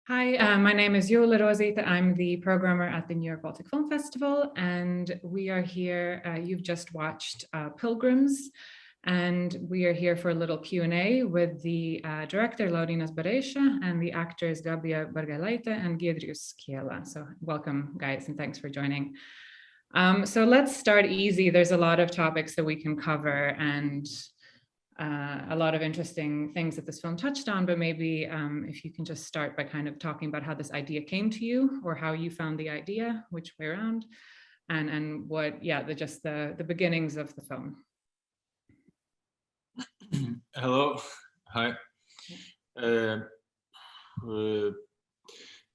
Hi, my name is Jola Rosita. I'm the programmer at the New York Baltic Film Festival, and we are here. You've just watched Pilgrims, and we are here for a little Q&A with the director Laurynas Bareiša and the actors Gabija Bargailaitė and Giedrius Kiela. So welcome, guys, and thanks for joining. So let's start easy. There's a lot of topics that we can cover and a lot of interesting things that this film touched on, but maybe if you can just start by kind of talking about how this idea came to you, or how you found the idea, which way around, and what, just the beginnings of the film. Hello, hi.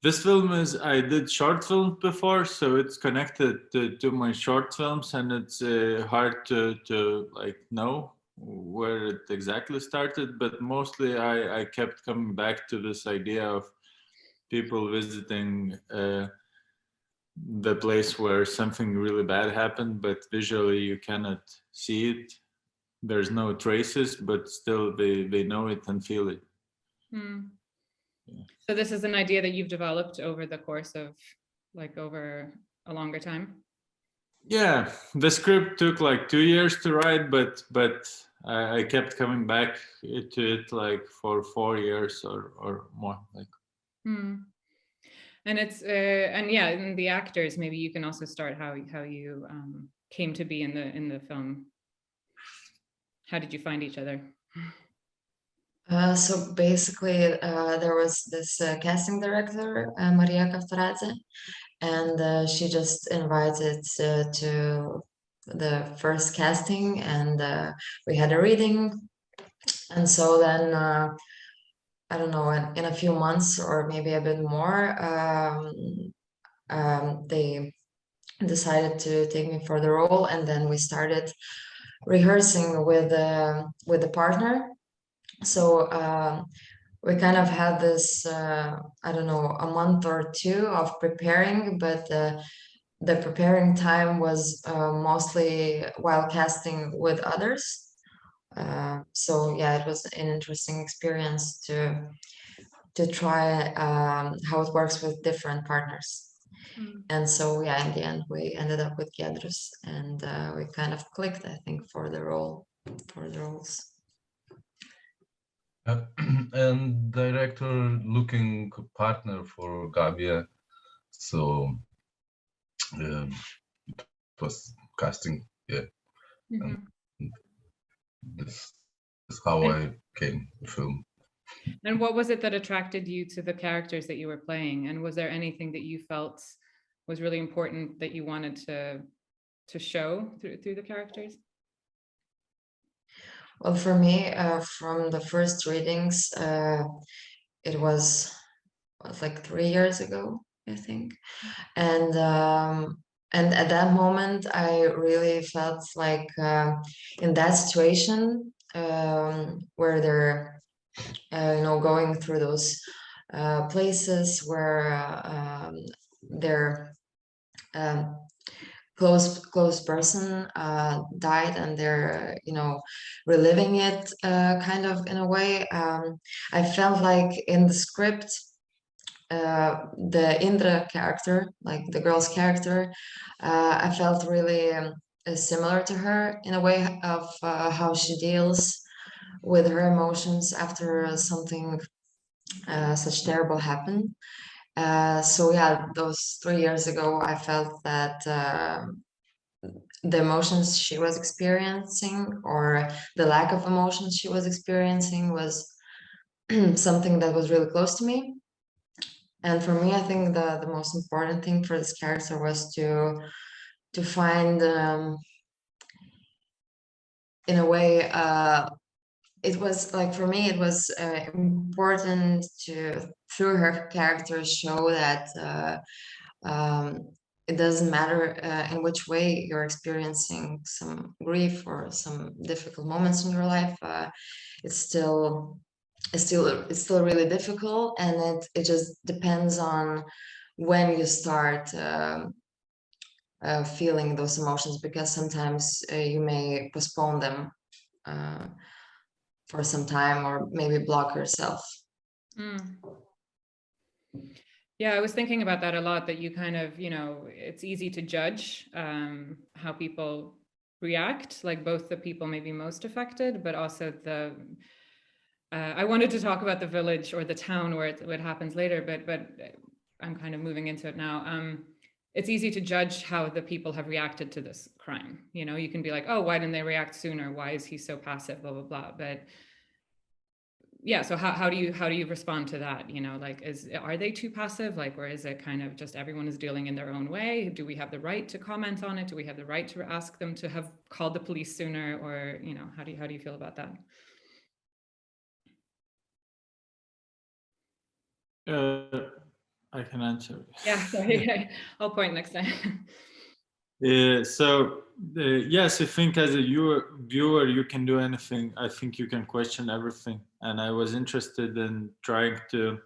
This film I did short films before, so it's connected to my short films, and it's hard to like know where it exactly started, but mostly I kept coming back to this idea of people visiting the place where something really bad happened, but visually you cannot see it. There's no traces, but still they know it and feel it. Yeah. So this is an idea that you've developed over the course of over a longer time? Yeah, the script took like 2 years to write, but I kept coming back to it like for 4 years or more. And it's and the actors. Maybe you can also start how you came to be in the film. How did you find each other? So basically, there was this casting director, Maria Kaftaradze, and she just invited to the first casting, and we had a reading. And so then, I don't know, in a few months or maybe a bit more, they decided to take me for the role, and then we started rehearsing with the partner. So we kind of had this, I don't know, a month or two of preparing, but the preparing time was mostly while casting with others. So yeah, it was an interesting experience to try how it works with different partners. And so yeah, in the end we ended up with Giedrius, and we kind of clicked, I think, for the roles. And director looking partner for Gabija, so it was casting, and this is how I came to film. And what was it that attracted you to the characters that you were playing? And was there anything that you felt was really important that you wanted to show through the characters? Well, for me, from the first readings, it was like 3 years ago, I think, and at that moment, I really felt like in that situation where they're, going through those places where their close person died, and they're reliving it kind of in a way. I felt like in the script the Indra character, like the girl's character, I felt really similar to her in a way of how she deals with her emotions after something such terrible happened. So yeah, those 3 years ago, I felt that the emotions she was experiencing, or the lack of emotions she was experiencing, was something that was really close to me. And for me, I think the most important thing for this character was to find, in a way, it was like, for me, it was important to, through her character, show that it doesn't matter in which way you're experiencing some grief or some difficult moments in your life. It's still really difficult, and it just depends on when you start feeling those emotions, because sometimes you may postpone them for some time, or maybe block yourself. Yeah, I was thinking about that a lot, that you kind of, it's easy to judge how people react, like both the people maybe most affected, but also I wanted to talk about the village or the town where it happens later, but I'm kind of moving into it now. It's easy to judge how the people have reacted to this crime. You can be like, oh, why didn't they react sooner? Why is he so passive, blah, blah, blah. But yeah, so how do you respond to that? Like, are they too passive? Like, or is it kind of just everyone is dealing in their own way? Do we have the right to comment on it? Do we have the right to ask them to have called the police sooner? Or, how do you feel about that? I can answer. Yeah, sorry. I'll point next time. Yes, I think as a viewer, you can do anything. I think you can question everything. And I was interested in trying to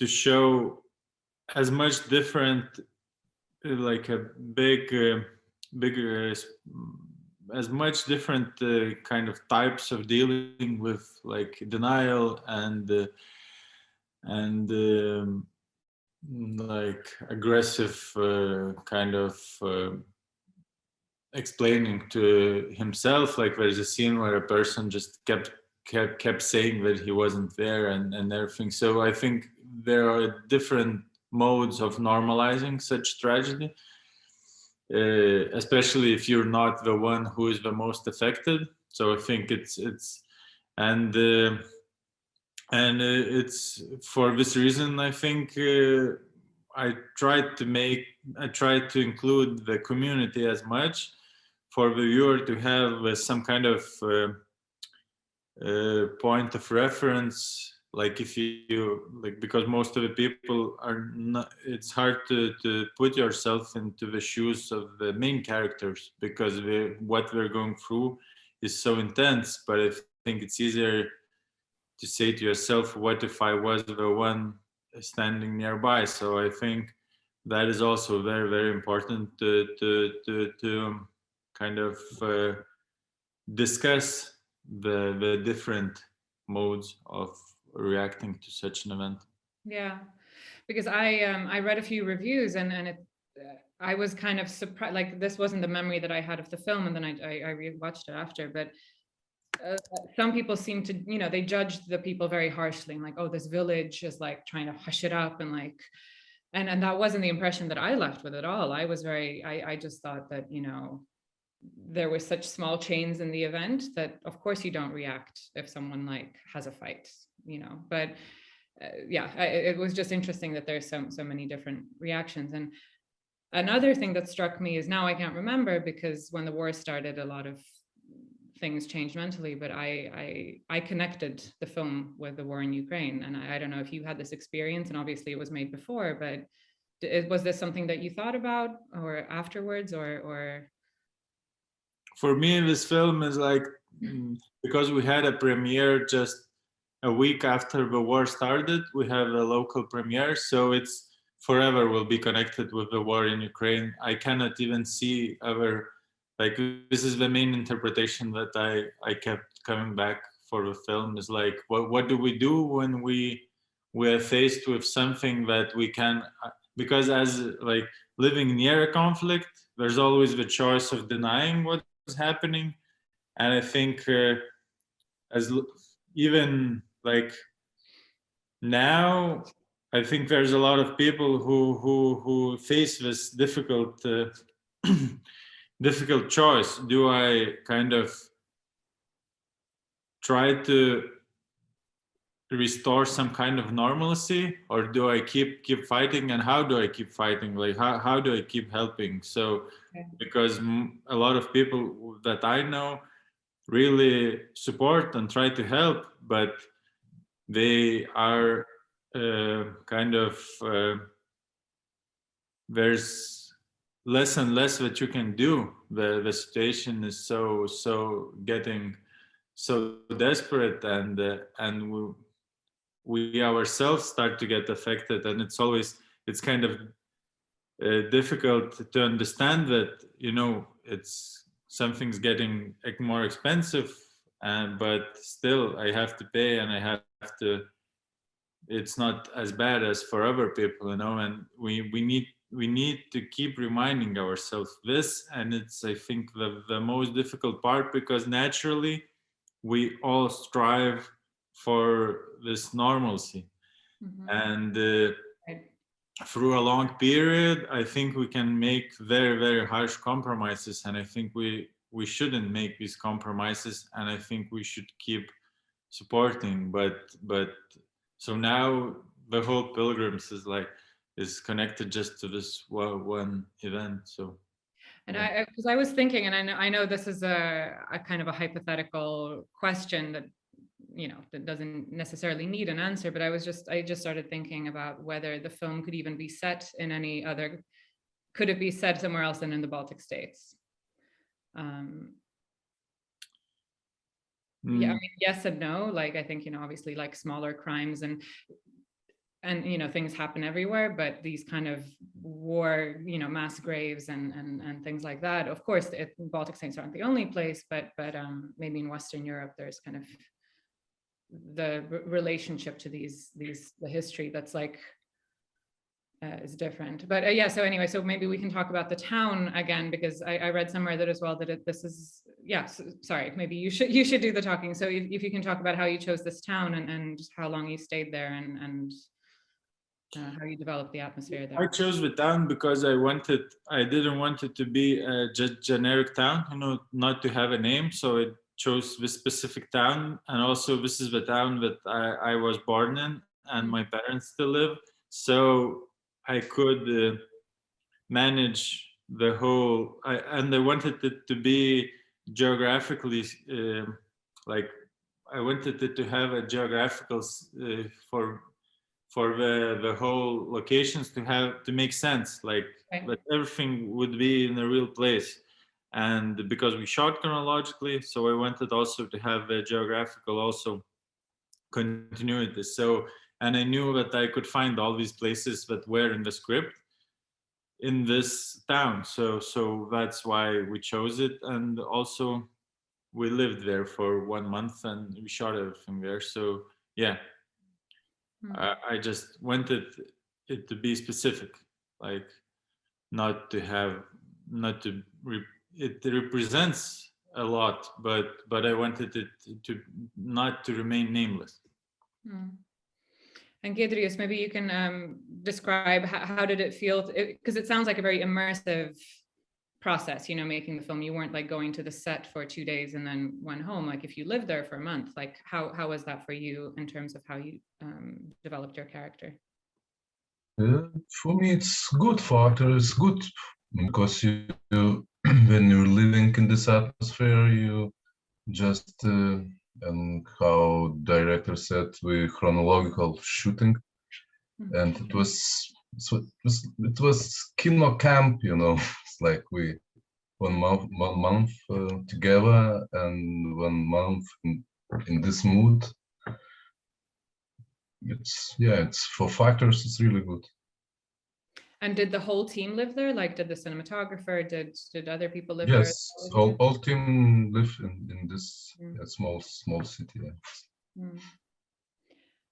show as much different, like a bigger, as much different kind of types of dealing with like denial and like aggressive kind of explaining to himself. Like there's a scene where a person just kept saying that he wasn't there and everything. So I think there are different modes of normalizing such tragedy, especially if you're not the one who is the most affected. So I think it's for this reason, I think I tried to include the community as much, for the viewer to have some kind of point of reference. Like if you like, because most of the people are not, it's hard to put yourself into the shoes of the main characters, because what they're going through is so intense. But I think it's easier to say to yourself, what if I was the one standing nearby? So I think that is also very, very important to kind of discuss the different modes of reacting to such an event. Yeah, because I read a few reviews and I was kind of surprised. Like, this wasn't the memory that I had of the film, and then I rewatched it after. But some people seem to, they judged the people very harshly, and like, oh, this village is like trying to hush it up, and like, and that wasn't the impression that I left with at all. I was I just thought that, there were such small chains in the event that of course you don't react if someone like has a fight, but yeah, it was just interesting that there's so many different reactions. And another thing that struck me is, now I can't remember, because when the war started, a lot of things changed mentally, but I connected the film with the war in Ukraine. And I don't know if you had this experience, and obviously it was made before, but was this something that you thought about or afterwards, or? For me, this film is like, because we had a premiere just a week after the war started, we have a local premiere, so it's forever will be connected with the war in Ukraine. I cannot even see other, like, this is the main interpretation that I kept coming back for the film, is like, what do we do when we are faced with something that we can, because as like living near a conflict, there's always the choice of denying what's happening. And I think even like now, I think there's a lot of people who face this difficult difficult choice. Do I kind of try to restore some kind of normalcy, or do I keep fighting? And how do I keep fighting? Like, how do I keep helping? So because a lot of people that I know really support and try to help, but they are kind of there's less and less that you can do. The situation is so getting so desperate, and we ourselves start to get affected, and it's kind of difficult to understand that, it's something's getting more expensive, but still I have to pay, and I have to it's not as bad as for other people, you know, and we need to keep reminding ourselves this. And it's, I think, the most difficult part, because naturally we all strive for this normalcy. And Right. through a long period, I think we can make very, very harsh compromises, and I think we shouldn't make these compromises, and I think we should keep supporting. But so now the whole Pilgrims is connected just to this one event. So. And Yeah. because I was thinking, and I know this is a kind of a hypothetical question that, you know, that doesn't necessarily need an answer, but I just started thinking about whether the film could even be set in any other, could it be set somewhere else than in the Baltic states? Yeah, I mean, yes and no. Like, I think, you know, obviously, like, smaller crimes and you know, things happen everywhere, but these kind of war, you know, mass graves and things like that, of course, Baltic states aren't the only place, but maybe in Western Europe there's kind of the relationship to the history that's like is different. But yeah, so anyway, so maybe we can talk about the town again, because I read somewhere that as well that this is, yeah, so, sorry, maybe you should do the talking. So if you can talk about how you chose this town and how long you stayed there and how you developed the atmosphere there. I chose the town because I didn't want it to be a generic town, you know, not to have a name. So I chose this specific town, and also this is the town that I was born in, and my parents still live. So I could manage the whole, and I wanted it to be geographically, like, I wanted it to have a geographical for the whole locations to make sense, like, Right. that everything would be in a real place. And because we shot chronologically, so I wanted also to have a geographical also continuity. So, and I knew that I could find all these places that were in the script in this town. So that's why we chose it. And also we lived there for 1 month and we shot everything there. So yeah, I just wanted it to be specific, like, not to have, not to, it represents a lot, but I wanted it to not to remain nameless. And Giedrius, maybe you can describe how did it feel, because it sounds like a very immersive process, you know, making the film. You weren't like going to the set for 2 days and then went home. Like, if you lived there for a month, like how was that for you in terms of how you developed your character? For me, it's good for actors. It's good because you when you're living in this atmosphere, you just and how director said, we chronological shooting, and it was kino camp, you know. It's like we 1 month together and 1 month in this mood. It's for factors, it's really good. And did the whole team live there? Like, did the cinematographer, did other people live there? Yes, all team live in this small city.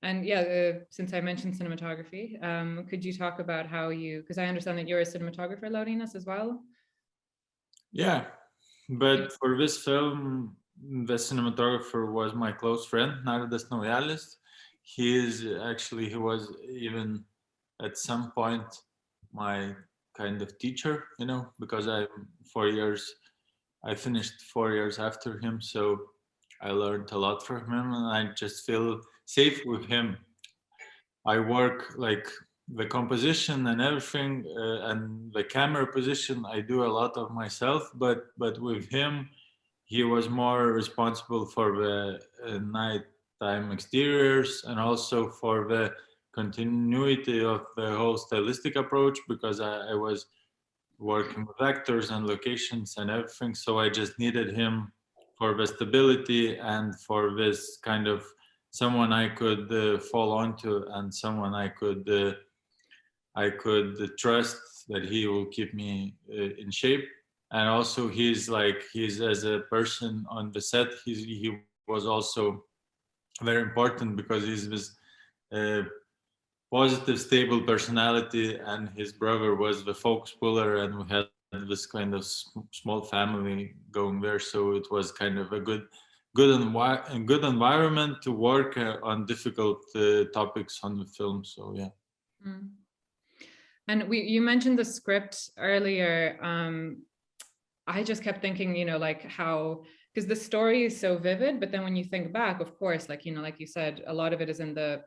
And yeah, since I mentioned cinematography, could you talk about how you, because I understand that you're a cinematographer, Laurynas, as well? Yeah, but for this film, the cinematographer was my close friend, Nardas Naujalis. He was even at some point my kind of teacher, you know, because I finished 4 years after him, so I learned a lot from him, and I just feel safe with him. I work like the composition and everything, and the camera position, I do a lot of myself, but with him, he was more responsible for the nighttime exteriors and also for the continuity of the whole stylistic approach, because I was working with actors and locations and everything. So I just needed him for the stability and for this kind of someone I could fall onto, and someone I could trust that he will keep me in shape. And also he's as a person on the set, he was also very important, because he's this positive, stable personality, and his brother was the focus puller, and we had this kind of small family going there. So it was kind of a good environment to work on difficult topics on the film. So yeah. Mm. And you mentioned the script earlier. I just kept thinking, you know, like how, because the story is so vivid, but then when you think back, of course, like, you know, like you said, a lot of it is in the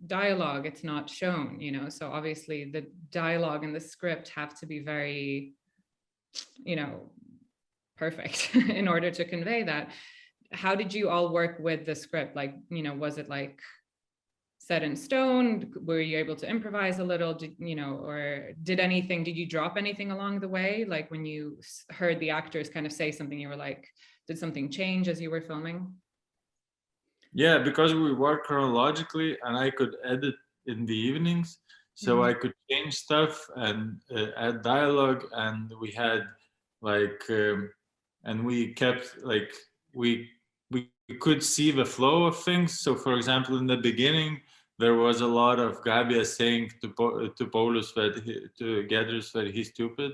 dialogue, it's not shown, you know, so obviously the dialogue and the script have to be very, you know, perfect in order to convey that. How did you all work with the script? Like, you know, was it like set in stone? Were you able to improvise a little, you know, or did you drop anything along the way? Like when you heard the actors kind of say something, you were like, did something change as you were filming? Yeah, because we work chronologically and I could edit in the evenings. So I could change stuff and add dialogue, and we had like, and we kept like, we could see the flow of things. So for example, in the beginning, there was a lot of Gabija saying to Paulus to Giedrius that he's stupid.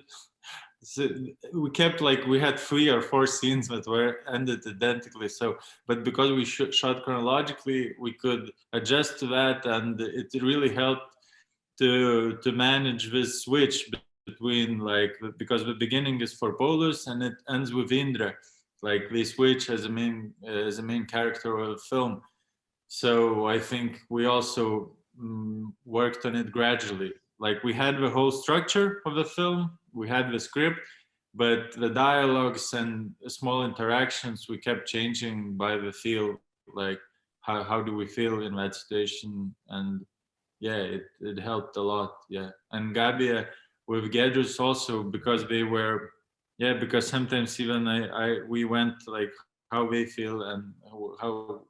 So we kept like, we had 3 or 4 scenes that were ended identically. So, but because we shot chronologically, we could adjust to that, and it really helped to manage this switch between like, because the beginning is for Paulus and it ends with Indra, like they switch as a main character of the film. So I think we also worked on it gradually. Like we had the whole structure of the film, we had the script, but the dialogues and small interactions we kept changing by the feel. Like how do we feel in that situation? And yeah, it helped a lot. Yeah, and Gabija with Giedrius also, because they were, yeah, because sometimes even we went like how they feel and how,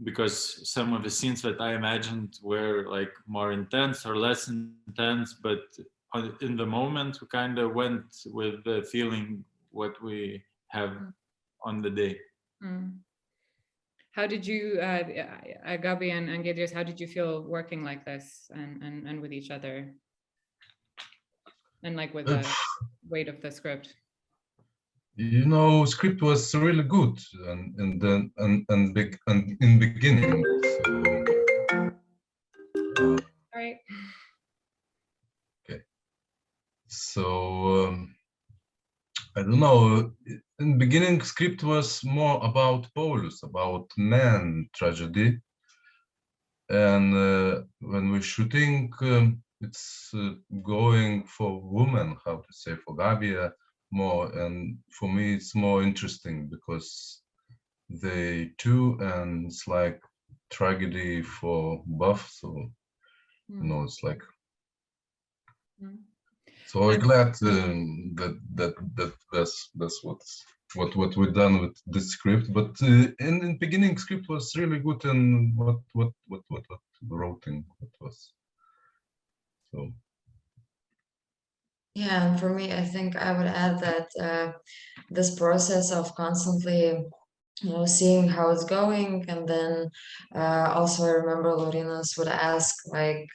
because some of the scenes that I imagined were like more intense or less intense, but in the moment we kind of went with the feeling what we have on the day. How did you, Gabi and Giedrius, how did you feel working like this and with each other, and like with the weight of the script? You know, script was really good and in beginning. So, all right. Okay. So I don't know. In beginning, script was more about Paulus, about man tragedy, and when we're shooting, it's going for women. How to say, for Gabija more, and for me it's more interesting because they too, and it's like tragedy for both. So you know, it's like. So I'm glad that's what we've done with this script. But in the beginning, script was really good, and what writing it was. So. Yeah, and for me, I think I would add that this process of constantly, you know, seeing how it's going, and then also I remember Laurynas would ask like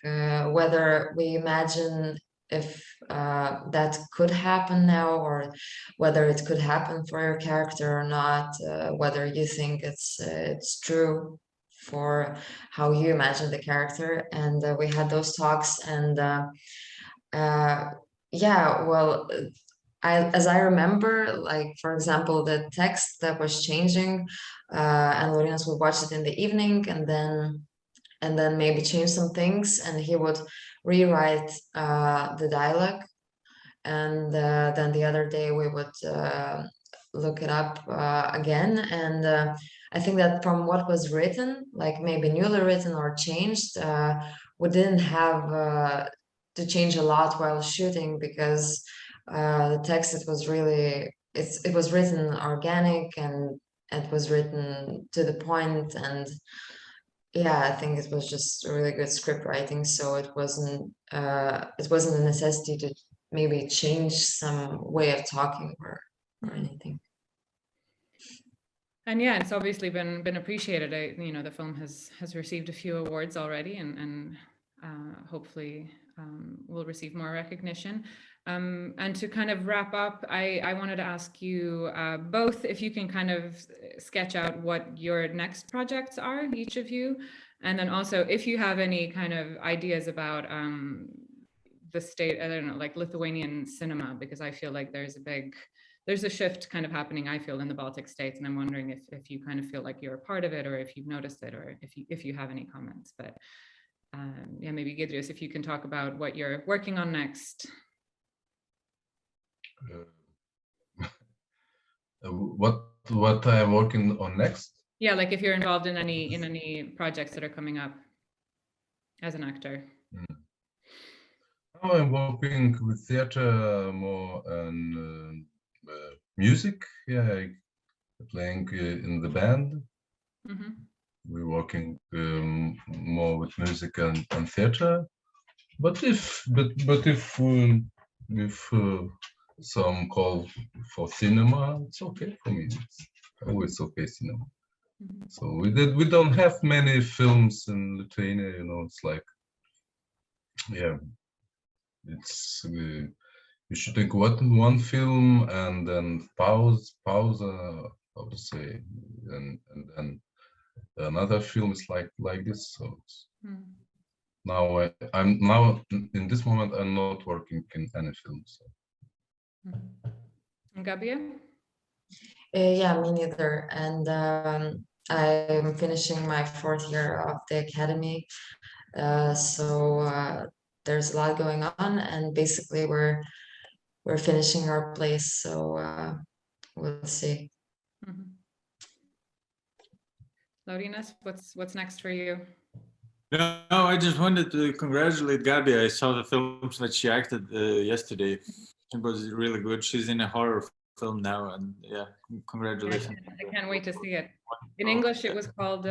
whether we imagine if that could happen now, or whether it could happen for your character or not, whether you think it's true for how you imagine the character. And we had those talks, and yeah, well, as I remember, like for example, the text that was changing, and Laurynas would watch it in the evening, and then maybe change some things, and he would rewrite the dialogue, and then the other day we would look it up again, and I think that from what was written, like maybe newly written or changed, we didn't have to change a lot while shooting, because the text, it was really, it was written organic, and it was written to the point, and yeah, I think it was just really good script writing. So it wasn't a necessity to maybe change some way of talking or anything. And yeah, it's obviously been appreciated. The film has received a few awards already, and hopefully will receive more recognition. And to kind of wrap up, I wanted to ask you both if you can kind of sketch out what your next projects are, each of you, and then also if you have any kind of ideas about the state, I don't know, like Lithuanian cinema, because I feel like there's a shift kind of happening, I feel, in the Baltic states, and I'm wondering if you kind of feel like you're a part of it, or if you've noticed it, or if you have any comments. But yeah, maybe Giedrius, if you can talk about what you're working on next. What I'm working on next? Yeah, like if you're involved in any projects that are coming up as an actor. Now I'm working with theater more and music. Yeah, playing in the band. Mm-hmm. We're working more with music and theater. But if some call for cinema, it's okay for me. It's always okay cinema. Mm-hmm. So we don't have many films in Lithuania. It's like, yeah, it's you should take one film and then pause. I would say, and then another film is like this. So now I'm in this moment I'm not working in any film. So. And Gabija? Yeah, me neither. And I'm finishing my 4th year of the academy. So there's a lot going on, and basically we're finishing our place. So we'll see. Mm-hmm. Laurynas, what's next for you? No, I just wanted to congratulate Gabija. I saw the films that she acted yesterday. It was really good. She's in a horror film now, and yeah, congratulations. I can't wait to see it. In English, it was called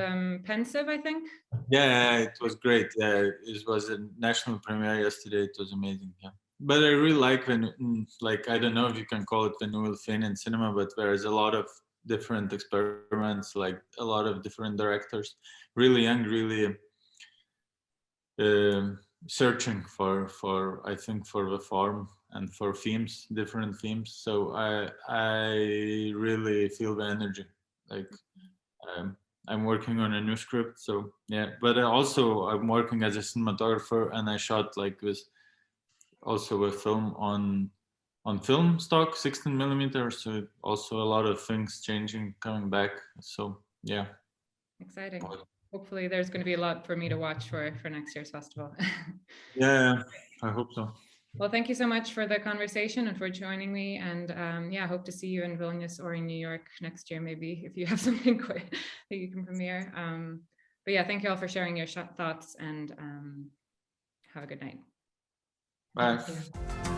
Pensive, I think. Yeah, it was great. Yeah, it was a national premiere yesterday. It was amazing. Yeah, but I really like when, like, I don't know if you can call it the new Lithuanian cinema, but there's a lot of different experiments, like a lot of different directors, really young, really searching for I think for the form and for themes, different themes. So I really feel the energy. Like I'm working on a new script. So yeah, but also I'm working as a cinematographer, and I shot like this also a film on film stock, 16 millimeters. So also a lot of things changing, coming back. So yeah, exciting. Hopefully there's going to be a lot for me to watch for next year's festival. Yeah, I hope so. Well, thank you so much for the conversation and for joining me. And yeah, I hope to see you in Vilnius or in New York next year, maybe, if you have something quick that you can premiere. But yeah, thank you all for sharing your thoughts, and have a good night. Bye.